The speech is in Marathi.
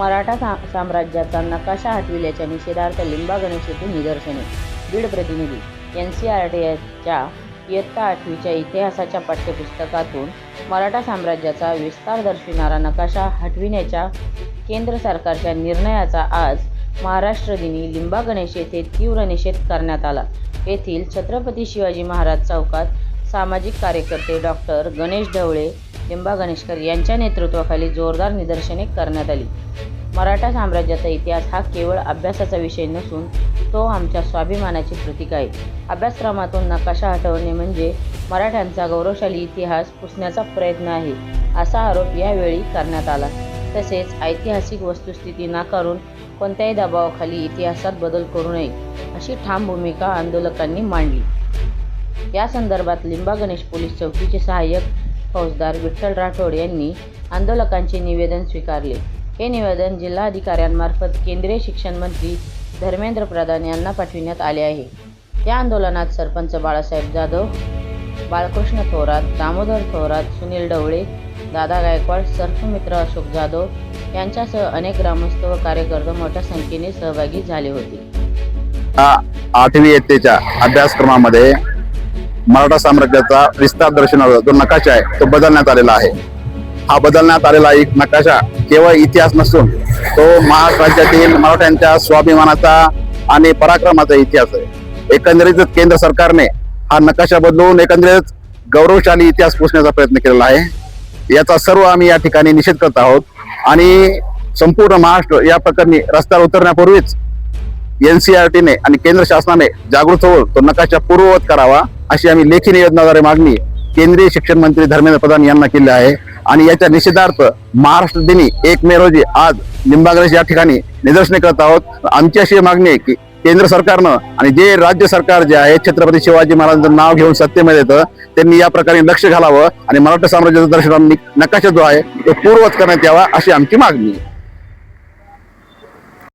मराठा साम्राज्याचा नकाशा हटविल्याच्या निषेधार्थ लिंबा गणेश येथे निदर्शने. बीड प्रतिनिधी. NCERTच्या इयत्ता 8वीच्या इतिहासाच्या पाठ्यपुस्तकातून मराठा साम्राज्याचा विस्तार दर्शविणारा नकाशा हटविण्याच्या केंद्र सरकारच्या निर्णयाचा आज महाराष्ट्र दिनी लिंबा गणेश येथे तीव्र निषेध करण्यात आला. येथील छत्रपती शिवाजी महाराज चौकात सामाजिक कार्यकर्ते डॉक्टर गणेश ढवळे, लिंबा गणेशकर यांच्या नेतृत्वाखाली जोरदार निदर्शने करण्यात आली. मराठा साम्राज्याचा इतिहास हा केवळ अभ्यासाचा विषय नसून तो आमच्या स्वाभिमानाचे प्रतीक आहे. अभ्यासक्रमातून नकाशा हटवणे म्हणजे मराठ्यांचा गौरवशाली इतिहास पुसण्याचा प्रयत्न आहे, असा आरोप यावेळी करण्यात आला. तसेच ऐतिहासिक वस्तुस्थिती नाकारून कोणत्याही दबावाखाली इतिहासात बदल करू नये, अशी ठाम भूमिका आंदोलकांनी मांडली. या संदर्भात लिंबा गणेश पोलीस चौकीचे सहाय्यक फौजदार विठ्ठल राठोड यांनी आंदोलकांचे निवेदन स्वीकारले. हे निवेदन जिल्हाधिकाऱ्यांमार्फत केंद्रीय शिक्षण मंत्री धर्मेंद्र प्रधान यांना पाठविण्यात आले आहे. या आंदोलनात सरपंच बाळासाहेब जाधव, बाळकृष्ण थोरात, दामोदर थोरात, सुनील ढवळे, दादा गायकवाड, सर्पमित्र अशोक जाधव यांच्यासह अनेक ग्रामस्थ व कार्यकर्ते मोठ्या संख्येने सहभागी झाले होते. 8वी इयत्तेच्या अभ्यासक्रमामध्ये मराठा साम्राज्याचा विस्तार दर्शवणारा जो नकाशा आहे तो बदलण्यात आलेला आहे. हा बदलण्यात आलेला एक नकाशा केवळ इतिहास नसून तो महाराष्ट्र राज्यातील मराठ्यांच्या स्वाभिमानाचा आणि पराक्रमाचा इतिहास आहे. एकंदरीत केंद्र सरकारने हा नकाशा बदलून एकंदरीत गौरवशाली इतिहास पोचण्याचा प्रयत्न केलेला आहे. याचा सर्व आम्ही या ठिकाणी निषेध करत आहोत आणि संपूर्ण महाराष्ट्र या प्रकरणी रस्त्यावर उतरण्यापूर्वीच NCERTने आणि केंद्र शासनाने जागृत होऊन तो नकाशा पूर्ववत करावा, अशी आम्ही लेखी निवेदनाद्वारे मागणी केंद्रीय शिक्षण मंत्री धर्मेंद्र प्रधान यांना केली आहे. आणि याच्या निषेधार्थ महाराष्ट्र दिनी 1 मे रोजी आज लिंबा गणेश या ठिकाणी निदर्शने करत आहोत. आमची अशी मागणी आहे की केंद्र सरकारनं आणि जे राज्य सरकार जे आहे छत्रपती शिवाजी महाराजांचं नाव घेऊन सत्तेमध्ये येतं त्यांनी या प्रकारे लक्ष घालावं आणि मराठा साम्राज्याचा दर्शन नकाशा जो आहे तो पूर्ववत करण्यात यावा, अशी आमची मागणी आहे.